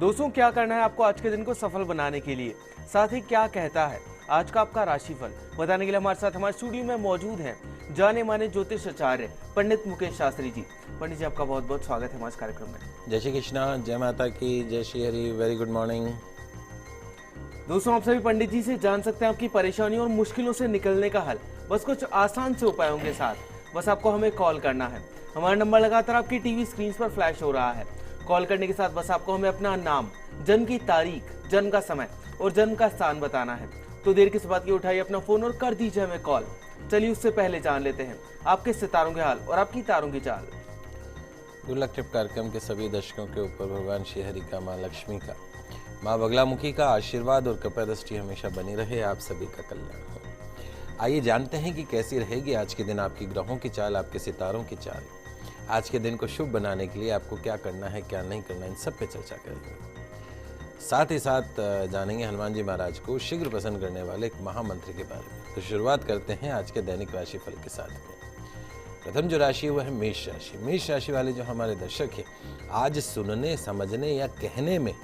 दोस्तों, क्या करना है आपको आज के दिन को सफल बनाने के लिए, साथ ही क्या कहता है आज का आपका राशिफल बताने के लिए हमारे साथ हमारे स्टूडियो में मौजूद हैं जाने माने ज्योतिष आचार्य पंडित मुकेश शास्त्री जी। पंडित जी, आपका बहुत बहुत स्वागत है हमारे कार्यक्रम में। जय श्री कृष्णा, जय माता की, जय Shri Hari. Very good morning. दोस्तों, आप सभी पंडित जी से जान सकते हैं आपकी परेशानियों और मुश्किलों से निकलने का हल बस कुछ आसान से उपायों के साथ। बस आपको हमें कॉल करना है। हमारा नंबर लगातार आपकी टीवी स्क्रीन पर फ्लैश हो रहा है। कॉल करने के साथ बस आपको हमें अपना नाम, जन्म की तारीख, जन्म का समय और जन्म का स्थान बताना है। तो देर किस बात की, उठाइए अपना फोन और कर दीजिए हमें कॉल। चलिए उससे पहले जान लेते हैं आपके सितारों के हाल और आपकी तारों की चाल। गुड ट्रिप कार्यक्रम के सभी दर्शकों के ऊपर भगवान श्री हरि का, माँ लक्ष्मी का, माँ बगलामुखी का आशीर्वाद और कृपा दृष्टि हमेशा बनी रहे। आप सभी का कल्याण हो। आइए जानते हैं कि कैसी रहेगी आज के दिन आपकी ग्रहों की चाल, आपके सितारों की चाल। आज के दिन को शुभ बनाने के लिए आपको क्या करना है, क्या नहीं करना, इन सब पे चर्चा करेंगे। साथ ही साथ जानेंगे हनुमान जी महाराज को शीघ्र प्रसन्न करने वाले एक महामंत्र के बारे में। तो शुरुआत करते हैं आज के दैनिक राशिफल के साथ में। प्रथम जो राशि है वह है मेष राशि। मेष राशि वाले जो हमारे दर्शक हैं, आज सुनने, समझने या कहने में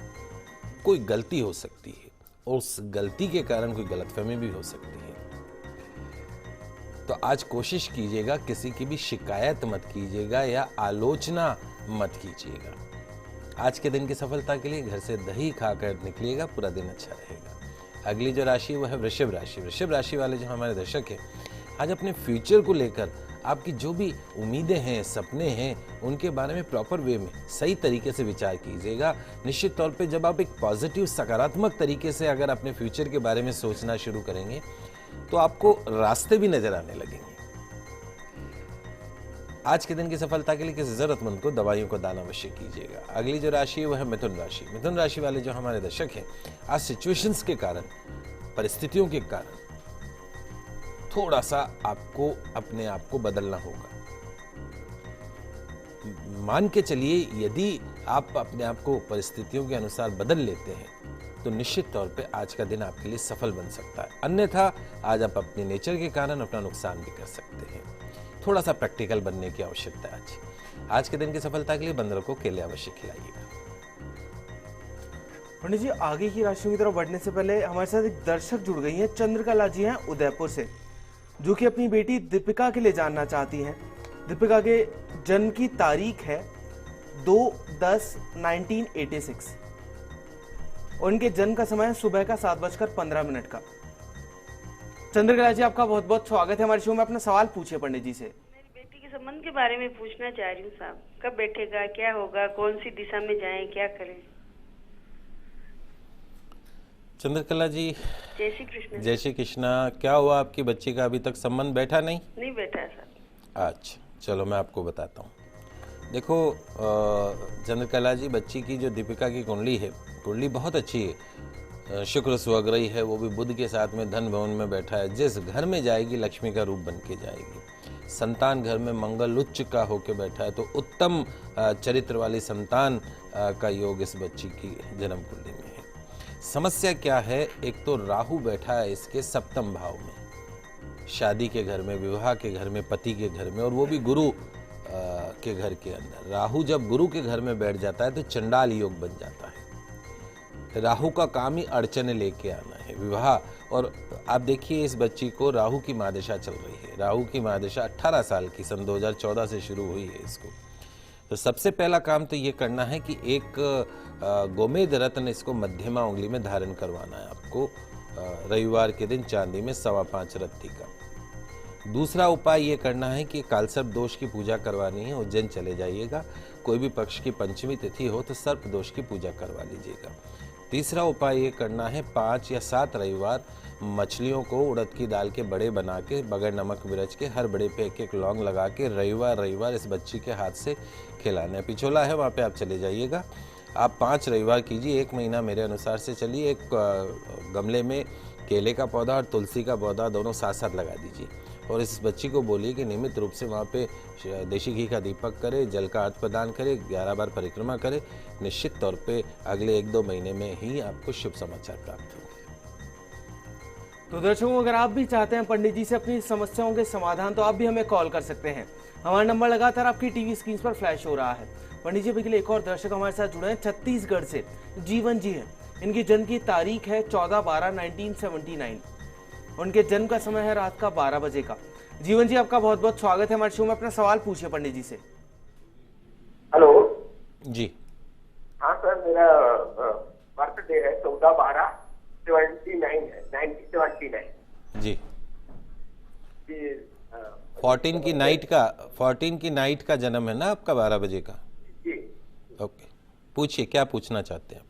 कोई गलती हो सकती है और उस गलती के कारण कोई गलतफहमी भी हो सकती है। तो आज कोशिश कीजिएगा किसी की भी शिकायत मत कीजिएगा या आलोचना मत कीजिएगा। आज के दिन की सफलता के लिए घर से दही खाकर निकलिएगा, पूरा दिन अच्छा रहेगा। अगली जो राशि है वह है वृषभ राशि। वृषभ राशि वाले जो हमारे दर्शक हैं, आज अपने फ्यूचर को लेकर आपकी जो भी उम्मीदें हैं, सपने हैं, उनके बारे में प्रॉपर वे में सही तरीके से विचार कीजिएगा। निश्चित तौर पे जब आप एक पॉजिटिव, सकारात्मक तरीके से अगर अपने फ्यूचर के बारे में सोचना शुरू करेंगे तो आपको रास्ते भी नजर आने लगेंगे। आज के दिन की सफलता के लिए किसी जरूरतमंद को दवाइयों को दान अवश्य कीजिएगा। अगली जो राशि है वह है मिथुन राशि। मिथुन राशि वाले जो हमारे दर्शक हैं, आज सिचुएशंस के कारण, परिस्थितियों के कारण थोड़ा सा आपको अपने आप को बदलना होगा। मान के चलिए, यदि आप अपने आप को परिस्थितियों के अनुसार बदल लेते हैं तो निश्चित तौर पे आज का दिन आपके लिए सफल बन सकता है। अन्यथा आज आप अपने नेचर के कारण अपना नुकसान भी कर सकते हैं। थोड़ा सा प्रैक्टिकल बनने की आवश्यकता है आज के दिन की सफलता के लिए बंदरों को केले अवश्य खिलाइएगा। पंडित जी, आगे की राशियों की तरफ बढ़ने से पहले हमारे साथ एक दर्शक जुड़ गई हैं, चंद्रकला जी हैं उदयपुर से, जो कि अपनी बेटी दीपिका के लिए जानना चाहती हैं। दीपिका के जन्म की तारीख है 2/10/1986 और उनके जन्म का समय है सुबह का 7:15 का। चंद्रकला जी, आपका बहुत बहुत स्वागत है हमारे शो में। अपना सवाल पूछिए पंडित जी से। मेरी बेटी के संबंध के बारे में पूछना चाह रही हूँ साहब। कब बैठेगा, क्या होगा, कौन सी दिशा में जाएं, क्या करें? चंद्रकला जी, जय श्री कृष्ण। जय श्री कृष्णा। क्या हुआ, आपकी बच्ची का अभी तक संबंध बैठा नहीं? नहीं बैठा है साहब। अच्छा, चलो मैं आपको बताता हूँ। देखो चंद्रकला जी, बच्ची की जो दीपिका की कुंडली है, कुंडली बहुत अच्छी है। शुक्र स्वग्रही है, वो भी बुध के साथ में धन भवन में बैठा है। जिस घर में जाएगी लक्ष्मी का रूप बन के जाएगी। संतान घर में मंगल उच्च का होके बैठा है, तो उत्तम चरित्र वाली संतान का योग इस बच्ची की जन्म कुंडली में है। समस्या क्या है, एक तो राहु बैठा है इसके सप्तम भाव में, शादी के घर में, विवाह के घर में, पति के घर में, और वो भी गुरु के घर के अंदर। राहु जब गुरु के घर में बैठ जाता है तो चंडाल योग बन जाता है। राहु का काम ही अड़चने लेके आना है, विवाह। और आप देखिए, इस बच्ची को राहु की महादशा चल रही है। राहु की महादशा 18 साल की, सन 2014 से शुरू हुई है इसको। तो सबसे पहला काम तो ये करना है कि एक गोमेद रत्न इसको मध्यमा उंगली में धारण करवाना है आपको, रविवार के दिन चांदी में 5.25 रत्ती का। दूसरा उपाय ये करना है कि कालसर्प दोष की पूजा करवानी है। उज्जैन चले जाइएगा, कोई भी पक्ष की पंचमी तिथि हो तो सर्प दोष की पूजा करवा लीजिएगा। तीसरा उपाय ये करना है, 5 या 7 रविवार मछलियों को उड़द की दाल के बड़े बना के, बगैर नमक मिर्च के, हर बड़े पे एक लौंग लगा के रविवार इस बच्ची के हाथ से खिलाना है। पिछोला है, वहाँ पे आप चले जाइएगा। आप 5 रविवार कीजिए, 1 महीना मेरे अनुसार से चलिए। एक गमले में केले का पौधा और तुलसी का पौधा दोनों साथ साथ लगा दीजिए और इस बच्ची को बोलिए कि नियमित रूप से वहाँ पे देशी घी का दीपक करे, जल का अर्घ प्रदान करे, 11 बार परिक्रमा करे। निश्चित तौर पे अगले 1-2 महीने में ही आपको शुभ समाचार प्राप्त होंगे। तो दर्शकों, अगर आप भी चाहते हैं पंडित जी से अपनी समस्याओं के समाधान, तो आप भी हमें कॉल कर सकते हैं। हमारा नंबर लगातार आपकी टीवी स्क्रीन पर फ्लैश हो रहा है। पंडित जी, अभी के लिए एक और दर्शक हमारे साथ जुड़े हैं, छत्तीसगढ़ से जीवन जी हैं। इनकी जन्म की तारीख है 14/12/1979। उनके जन्म का समय है रात का 12 बजे का। जीवन जी, आपका बहुत बहुत स्वागत है हमारे शो में। अपना सवाल पूछिए पंडित जी से। हेलो जी। हाँ सर, मेरा बर्थडे है 14/12/79 है, 1979 जी। जी। 14 की नाइट का जन्म है ना आपका, 12 बजे का। जी, ओके, पूछिए क्या पूछना चाहते हैं आप।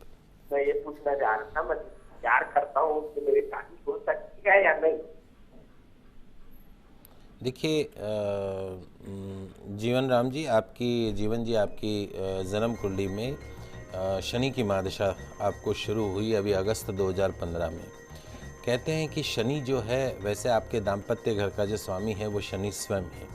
मैं ये पूछना चाह रहा था, मैं प्यार करता हूँ कि मेरी शादी हो सकती है या नहीं? देखिए जीवन जी आपकी जन्म कुंडली में शनि की महादशा आपको शुरू हुई अभी अगस्त 2015 में। कहते हैं कि शनि जो है, वैसे आपके दाम्पत्य घर का जो स्वामी है वो शनि स्वयं है,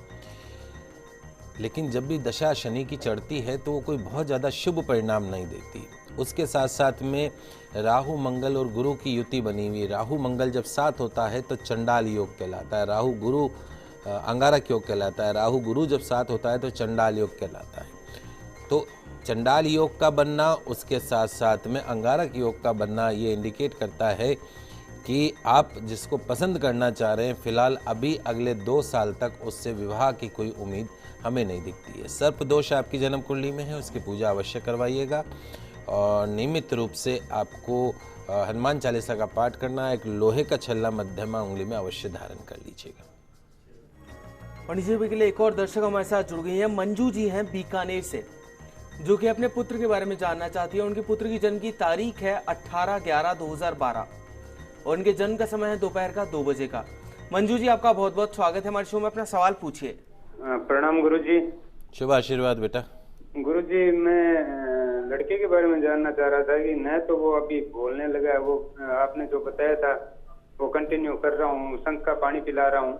लेकिन जब भी दशा शनि की चढ़ती है तो वो कोई बहुत ज़्यादा शुभ परिणाम नहीं देती। उसके साथ साथ में राहु मंगल और गुरु की युति बनी हुई। राहु मंगल जब साथ होता है तो चंडाल योग कहलाता है, राहु गुरु अंगारक योग कहलाता है, राहु गुरु जब साथ होता है तो चंडाल योग कहलाता है। तो चंडाल योग का बनना, उसके साथ साथ में अंगारक योग का बनना, ये इंडिकेट करता है कि आप जिसको पसंद करना चाह रहे हैं, फिलहाल अभी अगले 2 साल तक उससे विवाह की कोई उम्मीद हमें नहीं दिखती है। सर्प दोष आपकी जन्म कुंडली में है, उसकी पूजा अवश्य करवाइएगा और नियमित रूप से आपको हनुमान चालीसा का पाठ करना, एक लोहे का छल्ला मध्यमा उंगली में अवश्य धारण कर लीजिएगा। पंडित जी, के लिए एक और दर्शक हमारे साथ जुड़ गई हैं, मंजू जी हैं बीकानेर से, जो कि अपने पुत्र के बारे में जानना चाहती है। उनके पुत्र की जन्म की तारीख है 18/11/2012 और उनके जन्म का समय है दोपहर का 2 बजे का। मंजू जी, आपका बहुत बहुत स्वागत है हमारे शो में। अपना सवाल पूछिए। प्रणाम गुरुजी। शुभ आशीर्वाद बेटा। गुरुजी, मैं लड़के के बारे में जानना चाह रहा था कि न तो वो अभी बोलने लगा है, वो आपने जो बताया था वो कंटिन्यू कर रहा हूँ, शंख का पानी पिला रहा हूँ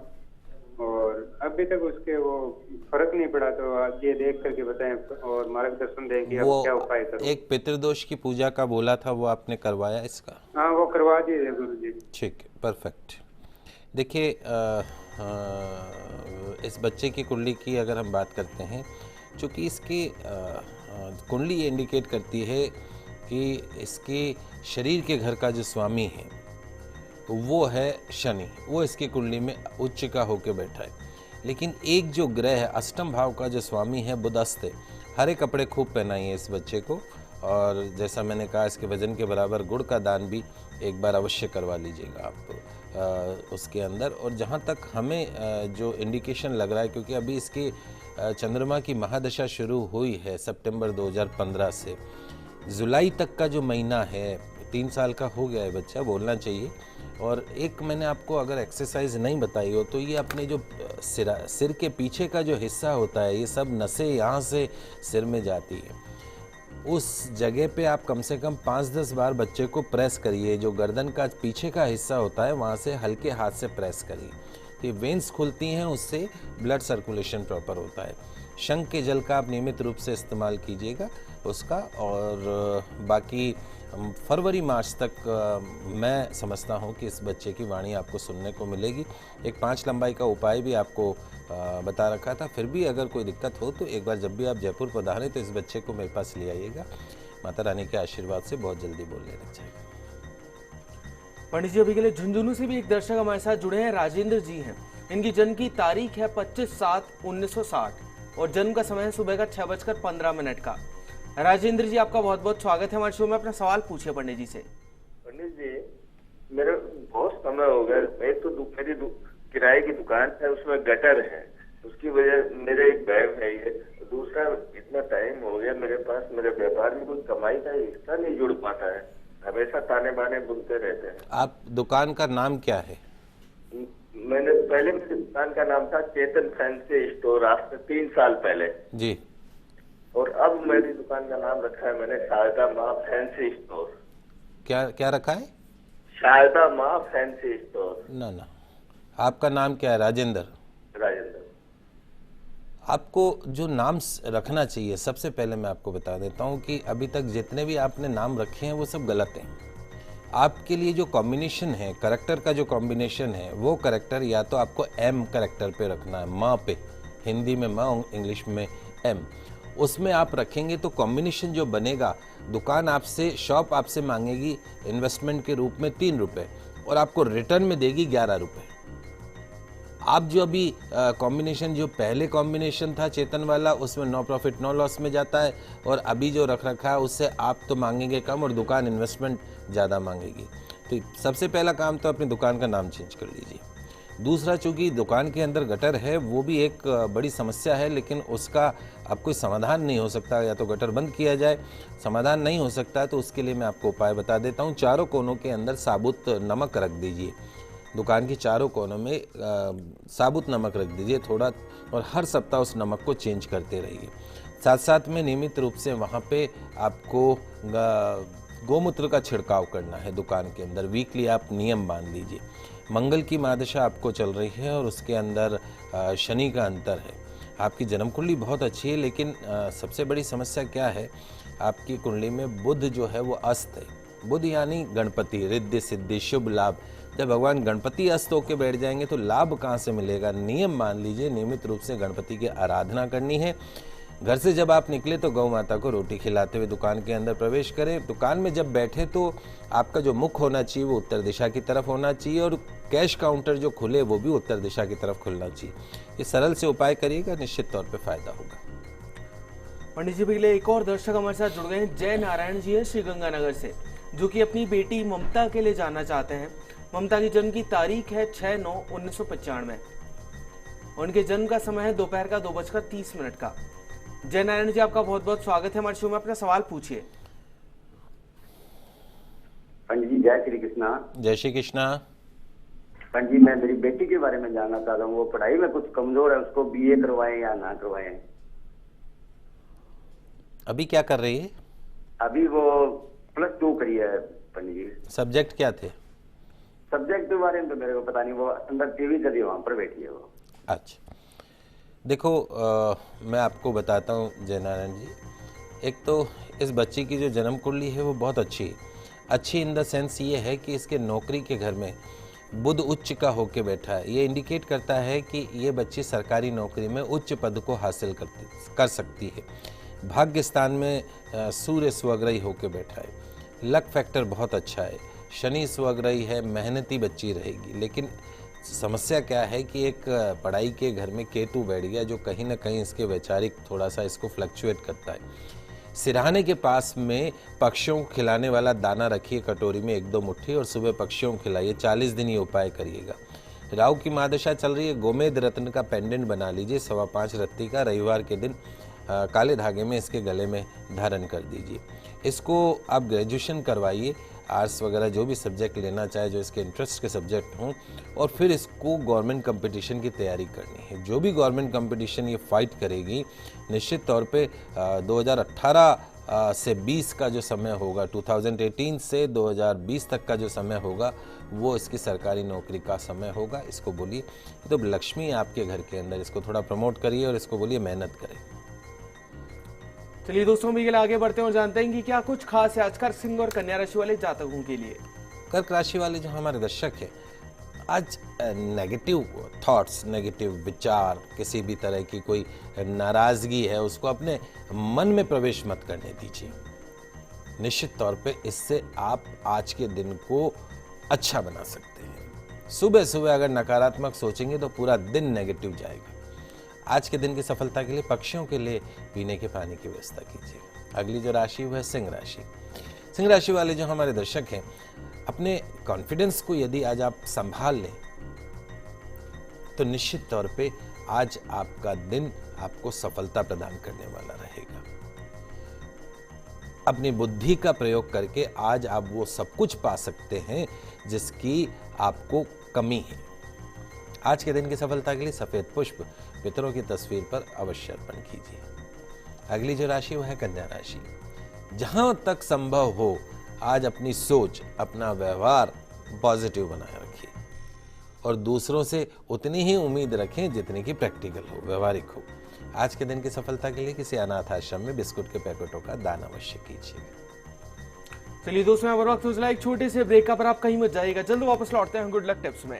और अभी तक उसके वो फर्क नहीं पड़ा। तो आप ये देख करके बताएं और मार्गदर्शन दें कि अब क्या उपाय करूं। एक पितृदोष की पूजा का बोला था, वो आपने करवाया इसका? हाँ, वो करवा दीजिए गुरुजी। ठीक है, परफेक्ट। देखिए इस बच्चे की कुंडली की अगर हम बात करते हैं, चूँकि इसकी कुंडली ये इंडिकेट करती है कि इसके शरीर के घर का जो स्वामी है वो है शनि, वो इसकी कुंडली में उच्च का होकर बैठा है। लेकिन एक जो ग्रह है, अष्टम भाव का जो स्वामी है बुध अस्त है। हरे कपड़े खूब पहनाइए इस बच्चे को और जैसा मैंने कहा, इसके वजन के बराबर गुड़ का दान भी एक बार अवश्य करवा लीजिएगा आप उसके अंदर। और जहाँ तक हमें जो इंडिकेशन लग रहा है, क्योंकि अभी इसकी चंद्रमा की महादशा शुरू हुई है सितंबर 2015 से जुलाई तक का जो महीना है, 3 साल का हो गया है बच्चा, बोलना चाहिए। और एक मैंने आपको अगर एक्सरसाइज नहीं बताई हो तो ये अपने जो सिर के पीछे का जो हिस्सा होता है, ये सब नसें यहाँ से सिर में जाती है, उस जगह पे आप कम से कम 5-10 बार बच्चे को प्रेस करिए। जो गर्दन का पीछे का हिस्सा होता है वहाँ से हल्के हाथ से प्रेस करिए, तो ये वेंस खुलती हैं, उससे ब्लड सर्कुलेशन प्रॉपर होता है। शंख के जल का आप नियमित रूप से इस्तेमाल कीजिएगा उसका। और बाकी फरवरी मार्च तक मैं समझता हूं कि इस बच्चे की वाणी आपको सुनने को मिलेगी। एक 5 लंबाई का उपाय भी आपको बता रखा था। फिर भी अगर कोई दिक्कत हो तो एक बार जब भी आप जयपुर पधारें तो इस बच्चे को मेरे पास ले आइएगा। माता रानी के आशीर्वाद से बहुत जल्दी बोलने लग जाएगा। पंडित जी, अभी के लिए झुंझुनू से भी एक दर्शक हमारे साथ जुड़े हैं, राजेंद्र जी हैं। इनकी जन्म की तारीख है 25/7/1960 और जन्म का समय है सुबह का 6:15 का। राजेंद्र जी, आपका बहुत बहुत स्वागत है हमारे शो में। अपना सवाल पूछिए पंडित जी से। पंडित जी, मेरे बहुत समय हो गया, मेरी किराए की दुकान है, उसमें गटर है, उसकी वजह मेरे एक बैग है ये। दूसरा, इतना टाइम हो गया मेरे पास, मेरे व्यापार में कोई कमाई का हिस्सा नहीं जुड़ पाता है, हमेशा ताने बाने बुनते रहते हैं। आप दुकान का नाम क्या है? मैंने पहले मेरी दुकान का नाम था चेतन फैंसी स्टोर, आज से 3 साल पहले जी। और अब मेरी दुकान का नाम रखा है मैंने शारदा माँ फैंसी स्टोर। क्या रखा है? शारदा माँ फैंसी स्टोर। ना, आपका नाम क्या है? राजेंद्र। आपको जो नाम रखना चाहिए, सबसे पहले मैं आपको बता देता हूं कि अभी तक जितने भी आपने नाम रखे हैं वो सब गलत हैं। आपके लिए जो कॉम्बिनेशन है, करेक्टर का जो कॉम्बिनेशन है, वो करेक्टर या तो आपको एम करेक्टर पे रखना है, माँ पे, हिंदी में माँ, इंग्लिश में एम, उसमें आप रखेंगे तो कॉम्बिनेशन जो बनेगा, दुकान आपसे, शॉप आपसे मांगेगी इन्वेस्टमेंट के रूप में 3 रुपये और आपको रिटर्न में देगी 11 रुपये। आप जो अभी कॉम्बिनेशन, जो पहले कॉम्बिनेशन था चेतन वाला, उसमें नो प्रॉफिट नो लॉस में जाता है, और अभी जो रख रखा है उससे आप तो मांगेंगे कम और दुकान इन्वेस्टमेंट ज़्यादा मांगेगी। तो सबसे पहला काम तो अपनी दुकान का नाम चेंज कर लीजिए। दूसरा, चूँकि दुकान के अंदर गटर है, वो भी एक बड़ी समस्या है, लेकिन उसका अब कोई समाधान नहीं हो सकता। या तो गटर बंद किया जाए, समाधान नहीं हो सकता है तो उसके लिए मैं आपको उपाय बता देता हूँ। चारों कोनों के अंदर साबुत नमक रख दीजिए, दुकान के चारों कोनों में साबुत नमक रख दीजिए थोड़ा, और हर सप्ताह उस नमक को चेंज करते रहिए। साथ साथ में नियमित रूप से वहाँ पे आपको गोमूत्र का छिड़काव करना है दुकान के अंदर, वीकली आप नियम बांध लीजिए। मंगल की महादशा आपको चल रही है और उसके अंदर शनि का अंतर है। आपकी जन्म कुंडली बहुत अच्छी है, लेकिन सबसे बड़ी समस्या क्या है, आपकी कुंडली में बुध जो है वो अस्त है। बुध यानी गणपति, रिद्धि सिद्धि शुभ लाभ। जब भगवान गणपति अस्त होकर बैठ जाएंगे तो लाभ कहाँ से मिलेगा? नियम मान लीजिए, नियमित रूप से गणपति की आराधना करनी है। घर से जब आप निकले तो गौ माता को रोटी खिलाते हुए दुकान के अंदर प्रवेश करें। दुकान में जब बैठे तो आपका जो मुख होना चाहिए वो उत्तर दिशा की तरफ होना चाहिए, और कैश काउंटर जो खुले वो भी उत्तर दिशा की तरफ खुलना चाहिए। ये सरल से उपाय करिएगा, निश्चित तौर पे फायदा होगा। पंडित जी, पहले एक और दर्शक हमारे साथ जुड़ गए हैं। जय नारायण जी है श्री गंगानगर से, जो कि अपनी बेटी ममता के लिए जानना चाहते हैं। ममता की जन्म की तारीख है 6/9/1995। उनके जन्म का समय है दोपहर का 2:30 का। जय नारायण जी, आपका बहुत बहुत स्वागत है हमारे शो में। अपना सवाल पूछिए। पंडित जी जय श्री कृष्णा। जय श्री कृष्णा। पंडित जी, मैं मेरी बेटी के बारे में जानना चाहता हूँ। वो पढ़ाई में कुछ कमजोर है, उसको बीए करवाएं या ना करवाएं? अभी क्या कर रही है? अभी वो +2 करी है पंडित जी। सब्जेक्ट क्या थे? सब्जेक्ट के बारे में तो मेरे को पता नहीं, वो अंदर टीवी चली वहाँ पर बैठी है वो। अच्छा, देखो मैं आपको बताता हूँ जय नारायण जी। एक तो इस बच्ची की जो जन्म कुंडली है वो बहुत अच्छी इन द सेंस ये है कि इसके नौकरी के घर में बुध उच्च का होके बैठा है। ये इंडिकेट करता है कि ये बच्ची सरकारी नौकरी में उच्च पद को हासिल कर सकती है। भाग्य स्थान में सूर्य स्वग्रही होके बैठा है। लक फैक्टर बहुत अच्छा है। शनि स्वग्रही है, मेहनती बच्ची रहेगी। लेकिन समस्या क्या है कि एक पढ़ाई के घर में केतु बैठ गया, जो कहीं ना कहीं इसके वैचारिक थोड़ा सा इसको फ्लक्चुएट करता है। सिरहाने के पास में पक्षियों को खिलाने वाला दाना रखिए कटोरी में 1-2 मुट्ठी, और सुबह पक्षियों को खिलाइए। 40 दिन ये उपाय करिएगा। राहु की महादशा चल रही है। गोमेद रत्न का पेंडेंट बना लीजिए 5.25 रत्ती का। रविवार के दिन काले धागे में इसके गले में धारण कर दीजिए। इसको आप ग्रेजुएशन करवाइए, आर्ट्स वगैरह जो भी सब्जेक्ट लेना चाहे, जो इसके इंटरेस्ट के सब्जेक्ट हों, और फिर इसको गवर्नमेंट कंपटीशन की तैयारी करनी है। जो भी गवर्नमेंट कंपटीशन ये फाइट करेगी, निश्चित तौर पे 2018 से 20 का जो समय होगा, 2018 से 2020 तक का जो समय होगा, वो इसकी सरकारी नौकरी का समय होगा। इसको बोलिए तो लक्ष्मी आपके घर के अंदर, इसको थोड़ा प्रमोट करिए और इसको बोलिए मेहनत करें। चलिए दोस्तों, भी आगे बढ़ते हैं और जानते हैं कि क्या कुछ खास है आज कर्क सिंह और कन्या राशि वाले जातकों के लिए। कर्क राशि वाले जो हमारे दर्शक हैं, आज नेगेटिव थॉट्स, नेगेटिव विचार, किसी भी तरह की कोई नाराजगी है, उसको अपने मन में प्रवेश मत करने दीजिए। निश्चित तौर पे इससे आप आज के दिन को अच्छा बना सकते हैं। सुबह सुबह अगर नकारात्मक सोचेंगे तो पूरा दिन नेगेटिव जाएगा। आज के दिन की सफलता के लिए पक्षियों के लिए पीने के पानी की व्यवस्था कीजिए। अगली जो राशि वो है सिंह राशि। सिंह राशि वाले जो हमारे दर्शक हैं, अपने कॉन्फिडेंस को यदि आज आप संभाल लें तो निश्चित तौर पे आज आपका दिन आपको सफलता प्रदान करने वाला रहेगा। अपनी बुद्धि का प्रयोग करके आज आप वो सब कुछ पा सकते हैं जिसकी आपको कमी है। आज के दिन की सफलता के लिए सफेद पुष्प पितरों की तस्वीर पर अवश्य अर्पण कीजिए। अगली जो राशि वो है कन्या राशि। जहां तक संभव हो आज अपनी सोच, अपना व्यवहार पॉजिटिव बनाए रखिए और दूसरों से उतनी ही उम्मीद रखें जितनी की प्रैक्टिकल हो, व्यवहारिक हो। आज के दिन की सफलता के लिए किसी अनाथ आश्रम में बिस्कुट के पैकेटों का दान अवश्य कीजिए। चलिए दोस्तों, यहाँ पर वक्त हो चला एक छोटे से ब्रेक का, पर आप कहीं मत जाइएगा, जल्द वापस लौटते हैं गुड लक टिप्स में।